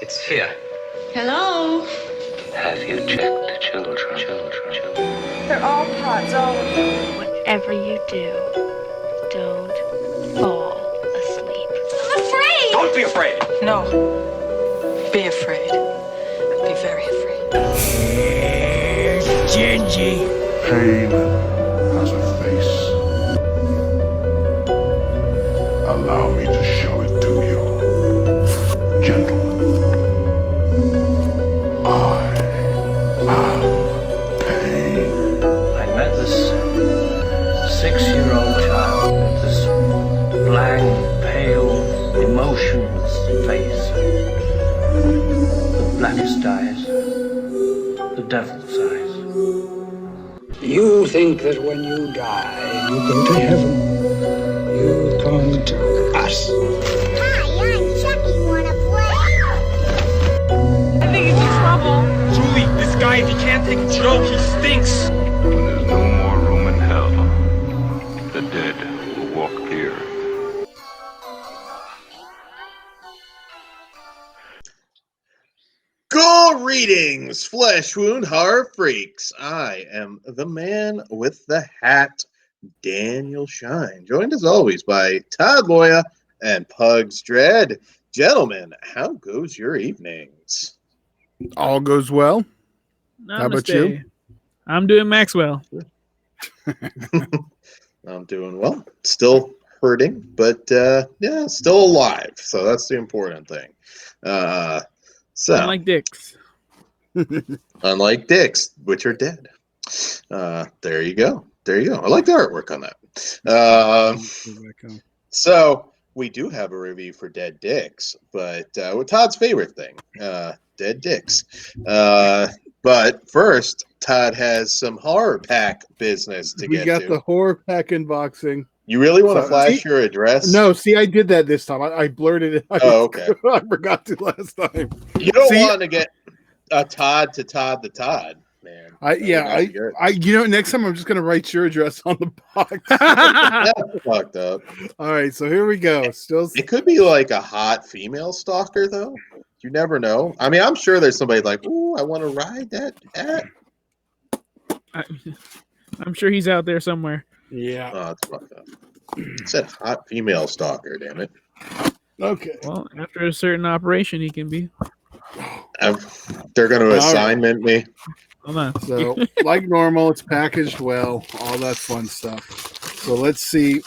It's fear. Hello? Have you checked the children? They're all pods, all of them. Whatever you do, don't fall asleep. I'm afraid! Don't be afraid. No. Be afraid. Be very afraid. Gingy. Pain has a face. Allow me to show it to you. Gentlemen, I am pain. I met this 6-year-old child with this blank, pale, emotionless face. The blackest eyes. The devil's eyes. You think that when you die, you go to heaven. You come to us. Hi, I'm Chucky. Wanna play? I think he's in trouble. Julie, this guy, if he can't take a joke, he stinks. When there's no more room in hell, the dead will walk the earth. Greetings, flesh wound horror freaks. I am the man with the hat, Daniel Shine, joined as always by Todd Loya and Pugs Dread. Gentlemen, how goes your evenings? All goes well. How about you? I'm doing Maxwell. I'm doing well. Still hurting, but yeah, still alive. So that's the important thing. So Unlike DICKS. Unlike DICKS, which are dead. There you go. There you go. I like the artwork on that. So we do have a review for Dead DICKS, but with Todd's favorite thing, Dead DICKS. But first, Todd has some horror pack business to get to. We got the horror pack unboxing. You really want to flash your address? No, see, I did that this time. I blurted it. Oh, okay. I forgot to last time. You don't want to get a Todd to Todd the Todd, man. Next time I'm just gonna write your address on the box. That's fucked up. All right, so here we go. It could be like a hot female stalker, though. You never know. I mean, I'm sure there's somebody like, ooh, I want to ride that. I'm sure he's out there somewhere. Yeah. Oh, it's fucked up. It said hot female stalker, damn it. Okay. Well, after a certain operation, he can be. They're going to assignment me. Hold on. So, like normal, it's packaged well, all that fun stuff. So let's see.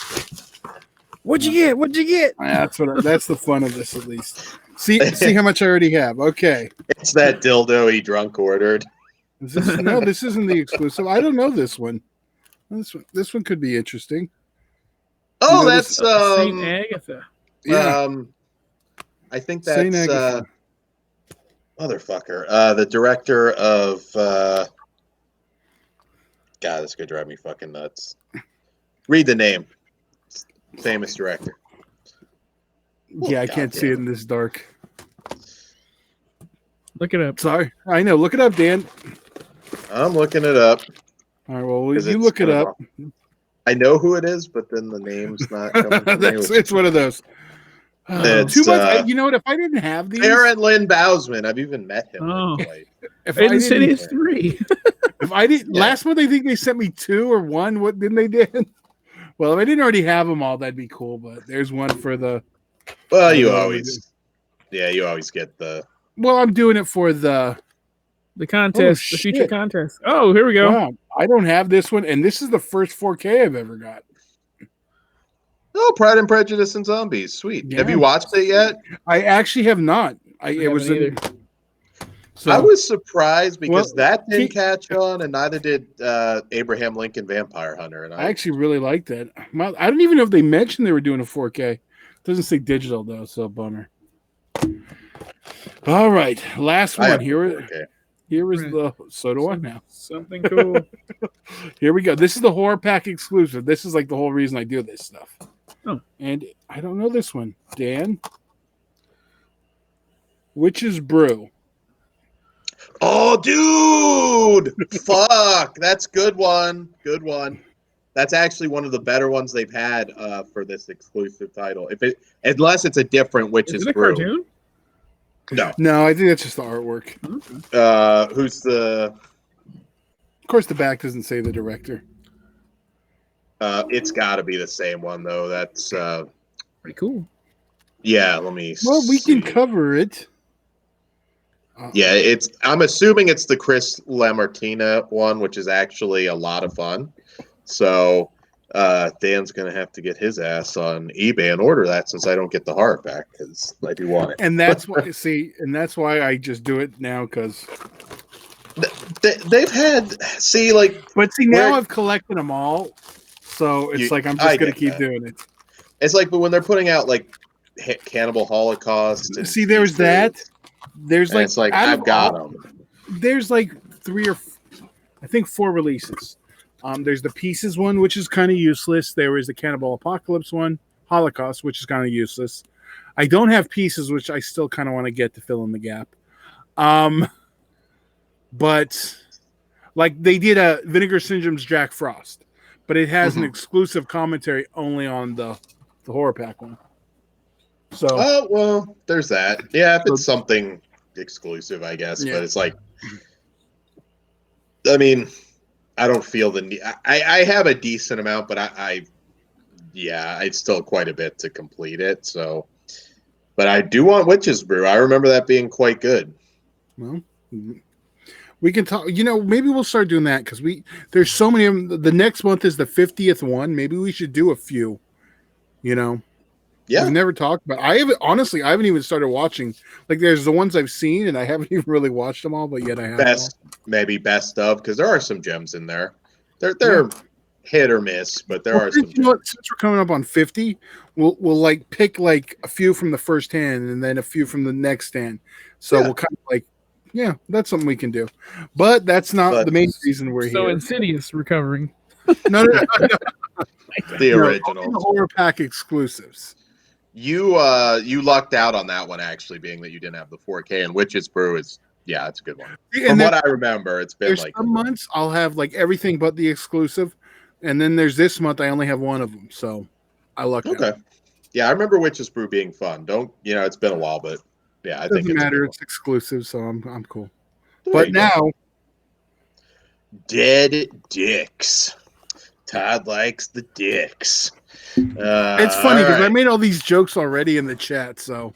What'd you get? That's the fun of this, at least. See how much I already have. Okay. It's that dildo he drunk ordered. No, this isn't the exclusive. I don't know this one. This one could be interesting. Oh, that's Saint Agatha. Yeah. I think that's motherfucker. The director of God, this could drive me fucking nuts. Read the name. Famous director. Yeah, I can't see it in this dark. Look it up. Sorry. I know. Look it up, Dan. I'm looking it up. All right, well, you look it up. I know who it is, but then the name's not coming. It's one of those. Too much. You know what? If I didn't have these, Aaron Lynn Bausman. I've even met him. If I didn't send his 3. If I didn't last month, I think they sent me 2 or 1. What didn't they did? Well, if I didn't already have them all, that'd be cool. But there's one for the. Well, you always get the. Well, I'm doing it for the contest, the feature contest. Oh, here we go. Wow. I don't have this one, and this is the first 4K I've ever got. Oh, Pride and Prejudice and Zombies. Sweet. Yeah. Have you watched it yet? I actually have not. So, I was surprised because that didn't catch on, and neither did Abraham Lincoln Vampire Hunter. And I actually really liked that. I don't even know if they mentioned they were doing a 4K. It doesn't say digital, though, so bummer. All right, last one. Here is the. So do I now. Something cool. Here we go. This is the horror pack exclusive. This is like the whole reason I do this stuff. Oh. And I don't know this one. Dan? Witch's Brew. Oh, dude! Fuck! That's good one. Good one. That's actually one of the better ones they've had for this exclusive title. Unless it's a different Witch's Brew. Cartoon? No, I think that's just the artwork. Who's the? Of course, the back doesn't say the director. It's got to be the same one though. That's pretty cool. Yeah, let me. Well, we can cover it. Yeah, I'm assuming it's the Chris LaMartina one, which is actually a lot of fun. So Dan's gonna have to get his ass on eBay and order that since I don't get the horror pack because I do want it. And that's why that's why I just do it now because they've had now I've collected them all, so it's I'm just gonna keep doing it. It's but when they're putting out Cannibal Holocaust. And there's that. There's I've got them. There's 3 or I think 4 releases. There's the Pieces one, which is kind of useless. There is the Cannibal Apocalypse one, Holocaust, which is kind of useless. I don't have Pieces, which I still kind of want to get to fill in the gap. But they did a Vinegar Syndrome's Jack Frost, but it has an exclusive commentary only on the horror pack one. So, well, there's that. Yeah, if it's something exclusive, I guess. Yeah. But it's I mean, I don't feel the need. I have a decent amount, but it's still quite a bit to complete it. So, but I do want Witch's Brew. I remember that being quite good. Well, we can talk. Maybe we'll start doing that because there's so many of them. The next month is the 50th one. Maybe we should do a few. Yeah, I've never talked about. I haven't even started watching. There's the ones I've seen, and I haven't even really watched them all. But yet I have best of because there are some gems in there. They're hit or miss, but there are some. Since we're coming up on 50, we'll pick a few from the first hand and then a few from the next hand. So we'll kind of that's something we can do. But that's not the main reason we're here. So Insidious recovering. No. The original the horror pack exclusives. You lucked out on that one actually, being that you didn't have the 4K, and Witch's Brew is it's a good one. From what I remember, it's been some months I'll have everything but the exclusive, and then there's this month I only have one of them, so I lucked out. Okay. Yeah, I remember Witch's Brew being fun. It's been a while, but I think doesn't matter. It's exclusive, so I'm cool. But now, Dead Dicks. Todd likes the dicks. It's funny because I made all these jokes already in the chat, so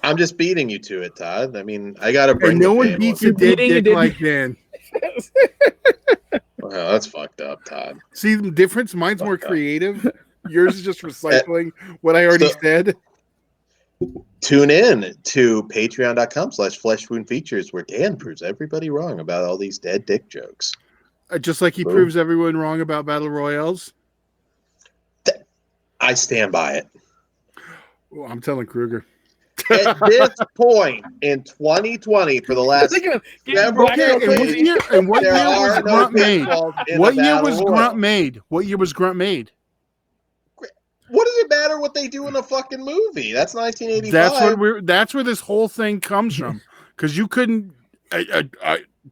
I'm just beating you to it, Todd. I mean, I gotta bring. And no one beats a dead dick like Dan. Well, that's fucked up, Todd. See the difference? Mine's more creative. Yours is just recycling what I already said. Tune in to patreon.com/fleshwoundfeatures where Dan proves everybody wrong about all these dead dick jokes. Just like he proves everyone wrong about battle royales. I stand by it. Well, I'm telling Kruger. At this point in 2020, for the last several decades, what year was Grunt made? What year was Grunt made? What year was Grunt made? What does it matter what they do in a fucking movie? That's 1985. That's where this whole thing comes from. Because you couldn't.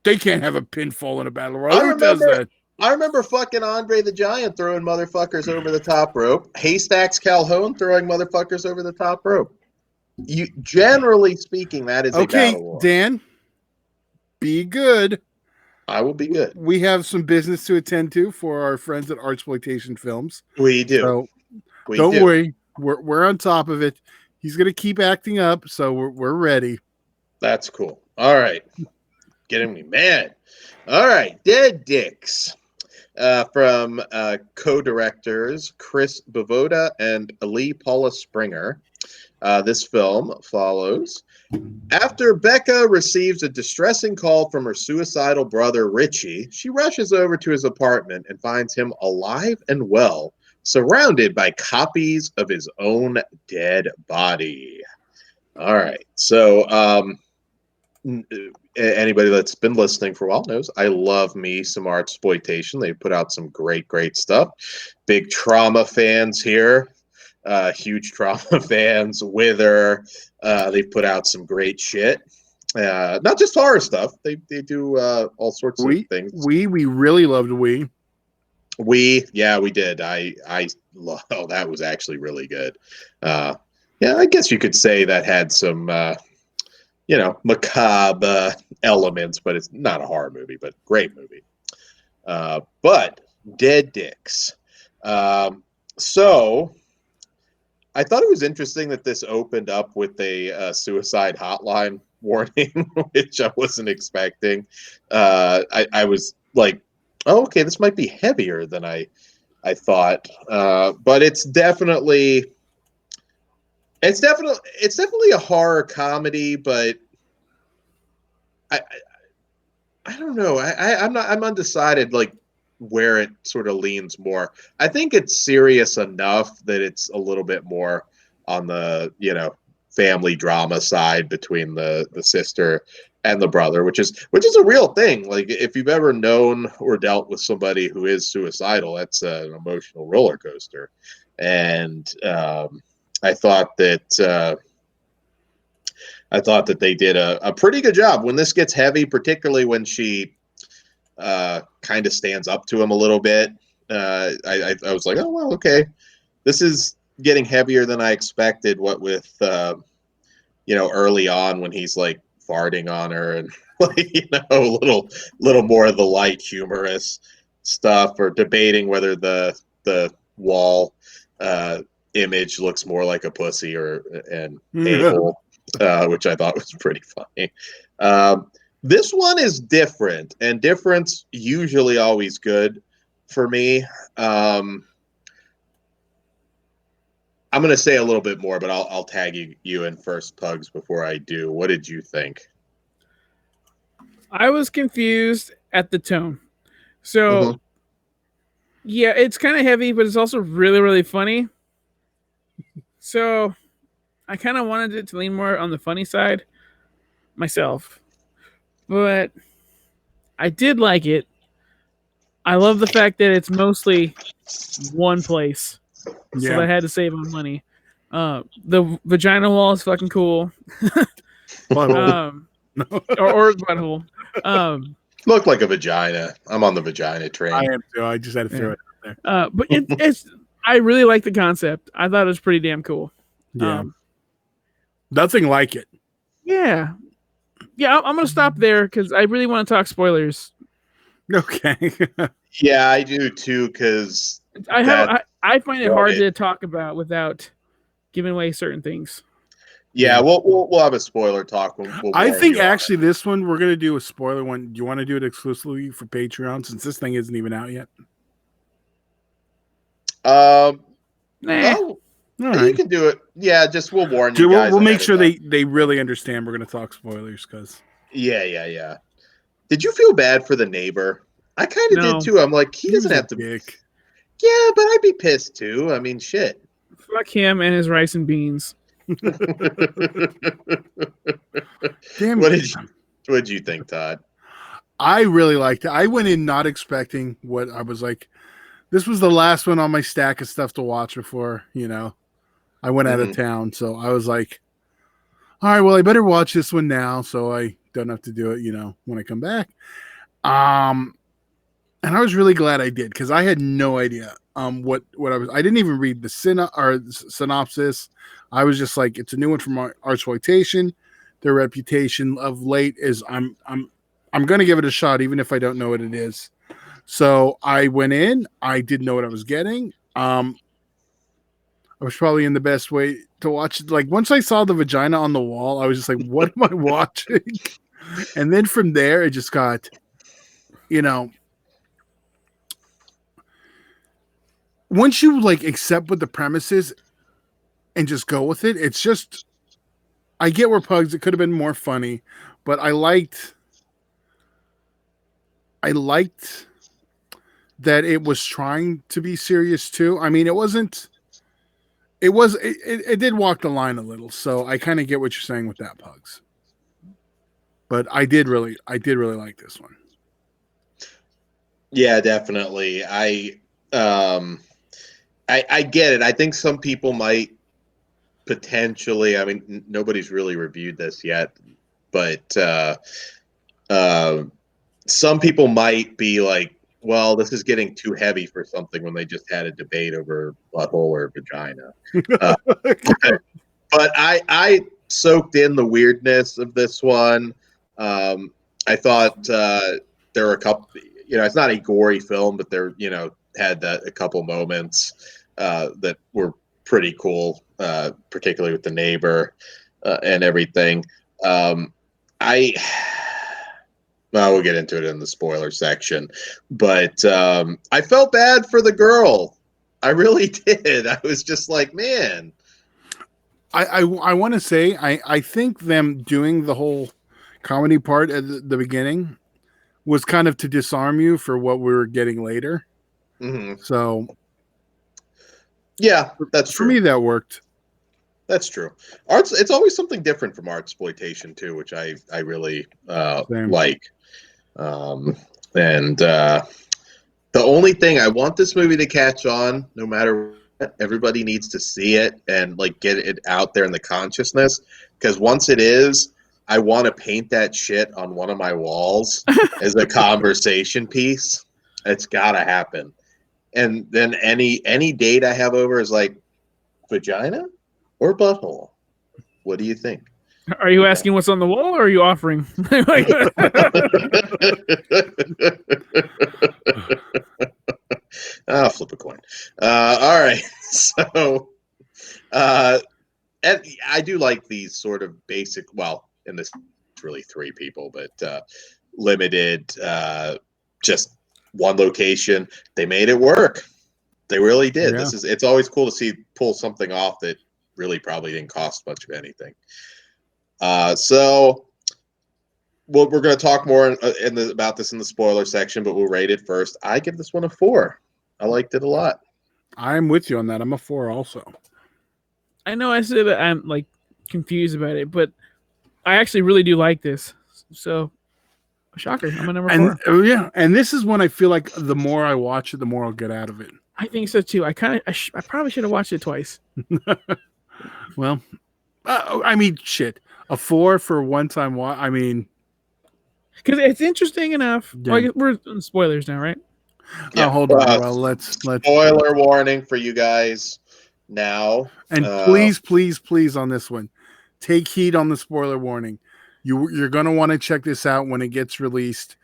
They can't have a pinfall in a battle royal. Who does that? I remember fucking Andre the Giant throwing motherfuckers over the top rope. Haystacks Calhoun throwing motherfuckers over the top rope. Generally speaking, that is a battle royal. Dan, be good. I will be good. We have some business to attend to for our friends at Artsploitation Films. We do. So don't worry. We're on top of it. He's going to keep acting up, so we're ready. That's cool. All right. Getting me mad. All right. Dead Dicks. From co-directors Chris Bavoda and Ali Paula Springer. This film follows after Becca receives a distressing call from her suicidal brother Richie. She rushes over to his apartment and finds him alive and well, surrounded by copies of his own dead body. All right, so anybody that's been listening for a while knows I love me some Artsploitation. They put out some great stuff. Big Trauma fans here. Huge Trauma fans. Wither. They put out some great shit. Not just horror stuff. They do all sorts of things. We really loved We. Yeah, we did. I that was actually really good. Yeah, I guess you could say that had some macabre elements, but it's not a horror movie, but great movie. But Dead Dicks. So I thought it was interesting that this opened up with a suicide hotline warning, which I wasn't expecting. I was like, oh, okay, this might be heavier than I thought, but it's definitely a horror comedy, but I don't know. I'm undecided like where it sort of leans more. I think it's serious enough that it's a little bit more on the, family drama side between the sister and the brother, which is a real thing. Like if you've ever known or dealt with somebody who is suicidal, that's an emotional roller coaster. And I thought that they did a pretty good job. When this gets heavy, particularly when she kind of stands up to him a little bit, I was like, oh, well, okay. This is getting heavier than I expected, what with, early on when he's like farting on her and like, a little more of the light humorous stuff, or debating whether the wall image looks more like a pussy or an a-hole. Which I thought was pretty funny. This one is different, and difference usually always good for me. I'm going to say a little bit more, but I'll tag you in first, Pugs, before I do. What did you think? I was confused at the tone. So, yeah, it's kind of heavy, but it's also really, really funny. So I kind of wanted it to lean more on the funny side myself, but I did like it. I love the fact that it's mostly one place, so I had to save on money. The vagina wall is fucking cool. or butthole. Looked like a vagina. I'm on the vagina train. I am too. I just had to throw it out there. But it's. I really like the concept. I thought it was pretty damn cool. Yeah. Nothing like it. Yeah. Yeah, I'm going to stop there because I really want to talk spoilers. Okay. Yeah, I do too, because I find it hard to talk about without giving away certain things. Yeah, we'll have a spoiler talk. I think actually this one we're gonna do a spoiler one. Do you want to do it exclusively for Patreon since this thing isn't even out yet? Well, right. You can do it. Yeah, just we'll warn you guys. We'll make sure they really understand we're gonna talk spoilers because. Yeah. Did you feel bad for the neighbor? I kind of did too. I'm like, he doesn't have to. Dick. Yeah, but I'd be pissed too. I mean, shit. Fuck him and his rice and beans. Damn. What did you think, Todd? I really liked it. I went in not expecting what I was like. This was the last one on my stack of stuff to watch before, I went out of town. So I was like, all right, well, I better watch this one now so I don't have to do it, when I come back. And I was really glad I did because I had no idea what I didn't even read the synopsis. I was just like, it's a new one from Artsploitation. Their reputation of late is I'm going to give it a shot even if I don't know what it is. So I went in. I didn't know what I was getting. I was probably in the best way to watch it. Like once I saw the vagina on the wall, I was just like, what am I watching? And then from there, it just got, once you like accept what the premise is and just go with it, it's just, I get where Pugs, it could have been more funny, but I liked that it was trying to be serious too. I mean, it did walk the line a little. So I kind of get what you're saying with that, Pugs. But I did really like this one. Yeah, definitely. I get it. I think some people might potentially, I mean, nobody's really reviewed this yet, but some people might be like, well, this is getting too heavy for something when they just had a debate over butthole or vagina. But I soaked in the weirdness of this one. I thought there were a couple. It's not a gory film, but there had a couple moments that were pretty cool, particularly with the neighbor and everything. We'll get into it in the spoiler section, but I felt bad for the girl. I really did. I was just like, man. I want to say I think them doing the whole comedy part at the beginning was kind of to disarm you for what we were getting later. Mm-hmm. So, yeah, that's true. For me, that worked. That's true. It's always something different from artsploitation too, which I really like. The only thing I want this movie to catch on, no matter what, everybody needs to see it and like get it out there in the consciousness. Because once it is, I want to paint that shit on one of my walls as a conversation piece. It's got to happen. And then any date I have over is like, vagina or butthole? What do you think? Are you asking what's on the wall, or are you offering? I'll flip a coin. All right. So, and I do like these sort of basic, well, in this, it's really three people, but limited, just one location. They made it work. They really did. Yeah. It's always cool to pull something off that really probably didn't cost much of anything. So we're going to talk more about this in the spoiler section, but we'll rate it first. I give this one a 4. I liked it a lot. I'm with you on that. I'm a 4 also. I know I said that I'm like confused about it, but I actually really do like this. So, shocker. I'm a number 4. Yeah, and this is when I feel like the more I watch it, the more I'll get out of it. I think so too. I probably should have watched it twice. Well, I mean, shit. A 4 for one time watch. I mean, because it's interesting enough. Yeah. Well, we're in spoilers now, right? Yeah. Hold on. Well, let's spoiler warning for you guys now. And please on this one, take heed on the spoiler warning. You're going to want to check this out when it gets released.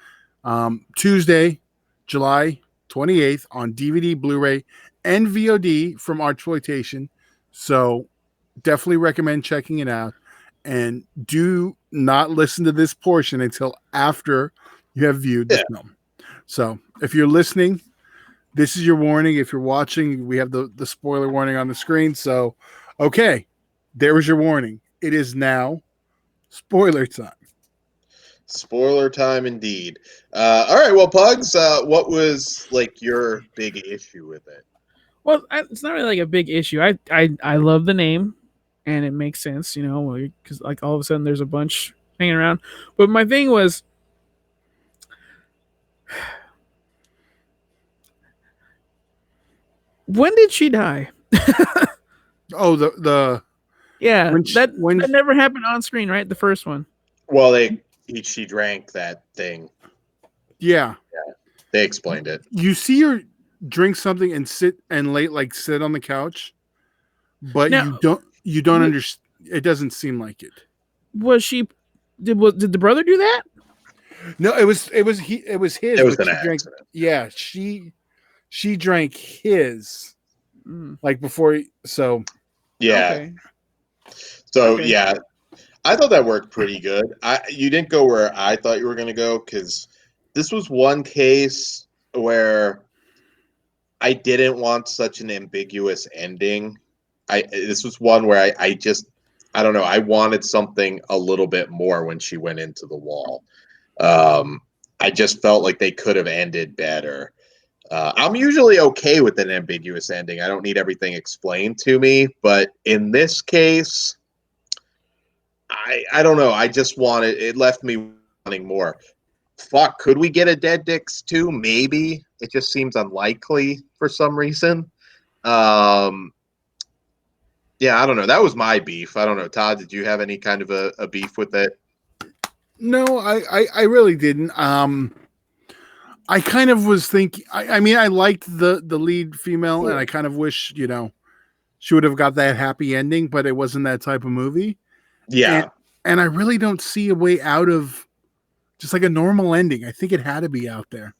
Tuesday, July 28th on DVD, Blu-ray, and VOD from Artsploitation. So definitely recommend checking it out. And do not listen to this portion until after you have viewed the film. So if you're listening, this is your warning. If you're watching, we have the spoiler warning on the screen. So, okay, there was your warning. It is now spoiler time. Spoiler time indeed. All right, well, Pugs, what was like your big issue with it? Well, it's not really like a big issue. I love the name, and it makes sense, because like all of a sudden there's a bunch hanging around. But my thing was, when did she die? Oh, the yeah, that never happened on screen, right? The first one. Well, she drank that thing. Yeah, they explained it. You see her drink something and sit on the couch, but now, you don't understand. It doesn't seem like it. Was she? Did the brother do that? No, it was his. It was an accident. Yeah, she drank his like before. So yeah. Okay. So yeah, I thought that worked pretty good. You didn't go where I thought you were going to go, because this was one case where I didn't want such an ambiguous ending. This was one where I don't know. I wanted something a little bit more when she went into the wall. I just felt like they could have ended better. I'm usually okay with an ambiguous ending. I don't need everything explained to me. But in this case, I don't know. I just it left me wanting more. Fuck, could we get a Dead Dicks 2? Maybe. It just seems unlikely for some reason. Yeah, I don't know. That was my beef. I don't know. Todd, did you have any kind of a beef with it? No, I really didn't. I kind of was thinking. I mean, I liked the lead female, and I kind of wish she would have got that happy ending, but it wasn't that type of movie. Yeah. And I really don't see a way out of just like a normal ending. I think it had to be out there.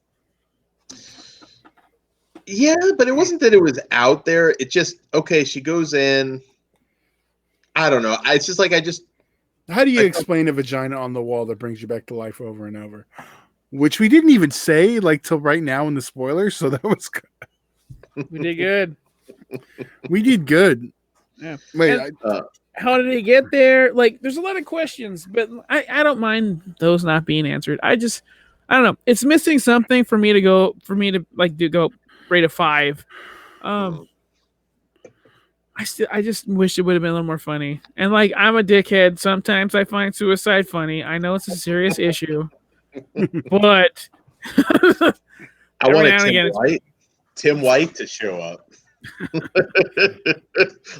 Yeah, but it wasn't that it was out there. It just, okay, she goes in. I don't know. It's just like, How do you explain a vagina on the wall that brings you back to life over and over? Which we didn't even say like till right now in the spoilers. So that was good. We did good. We did good. Yeah. Wait, how did he get there? Like, there's a lot of questions, but I don't mind those not being answered. I don't know. It's missing something for me to go rate a 5. I just wish it would have been a little more funny. And like, I'm a dickhead. Sometimes I find suicide funny. I know it's a serious issue, but I wanted Tim White to show up.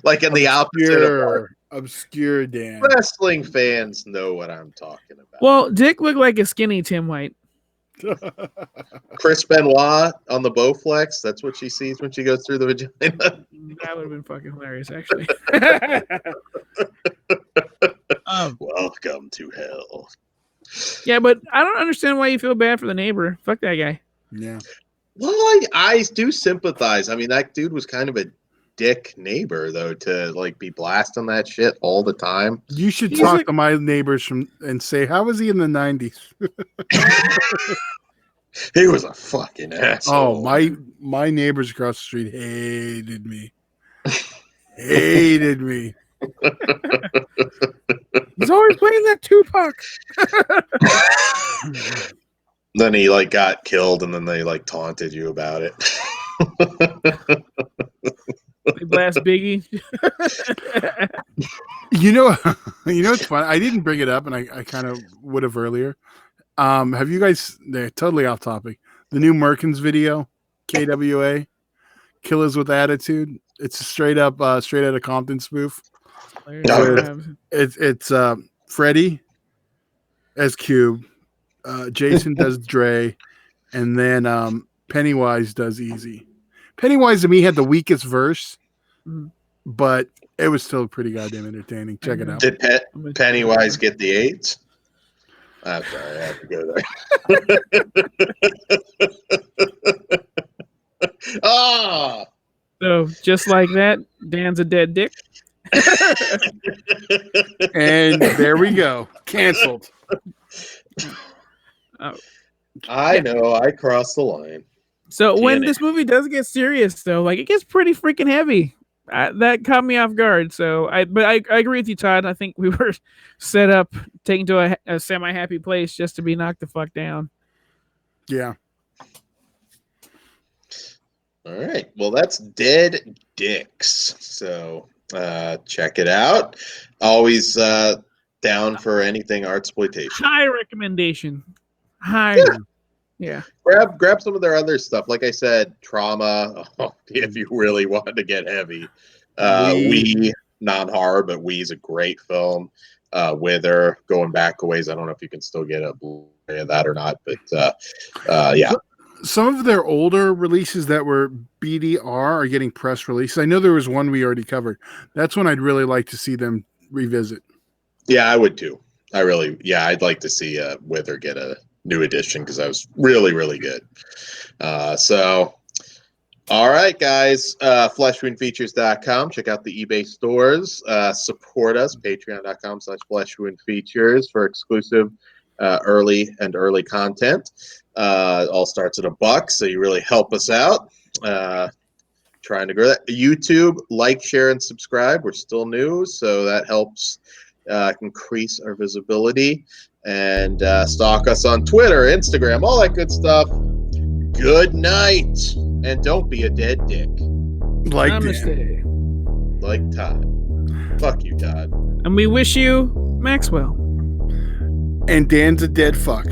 Like in the opposite of obscure Dan. Wrestling fans know what I'm talking about. Well, Dick looked like a skinny Tim White. Chris Benoit on the Bowflex. That's what she sees when she goes through the vagina. That would have been fucking hilarious, actually. Welcome to hell. Yeah, but I don't understand why you feel bad for the neighbor. Fuck that guy. Yeah. Well, I do sympathize. I mean, that dude was kind of a dick neighbor, though, to like be blasting that shit all the time. You should talk to my neighbors and say, how was he in the 90s? He was a fucking asshole. Oh, my neighbors across the street hated me. Hated me. He's always playing that Tupac. Then he like got killed, and then they like taunted you about it. They blast Biggie. You know it's fun. I didn't bring it up, and I kind of would have earlier. Have you guys? They're totally off topic. The new Merkins video, KWA, Killers with Attitude. It's a straight out of Compton spoof. It's Freddie as Cube, Jason does Dre, and then Pennywise does Easy. Pennywise to me had the weakest verse, but it was still pretty goddamn entertaining. Check it out. Did Pennywise get the AIDS? I'm sorry, I have to go there. Ah! So just like that, Dan's a dead dick. And there we go. Canceled. I know, I crossed the line. So when this movie does get serious, though, like it gets pretty freaking heavy. That caught me off guard. So I agree with you, Todd. I think we were set up, taken to a semi-happy place just to be knocked the fuck down. Yeah. All right. Well, that's Dead Dicks. So check it out. Always down for anything artsploitation. High recommendation. High. Yeah. Grab some of their other stuff. Like I said, Trauma. Oh, if you really want to get heavy. We non-horror, but We's a great film. Wither, going back a ways. I don't know if you can still get a Blu-ray of that or not, but yeah. Some of their older releases that were BDR are getting press releases. I know there was one we already covered. That's one I'd really like to see them revisit. Yeah, I would too. I'd like to see Wither get a new edition because that was really, really good. So, all right, guys, fleshwoundfeatures.com. Check out the eBay stores. Support us, patreon.com/fleshwoundfeatures for exclusive early content. All starts at $1, so you really help us out. Trying to grow that. YouTube, like, share, and subscribe. We're still new, so that helps increase our visibility. And stalk us on Twitter, Instagram, all that good stuff. Good night, and don't be a dead dick. Like Todd. Fuck you, Todd. And we wish you Maxwell. And Dan's a dead fuck.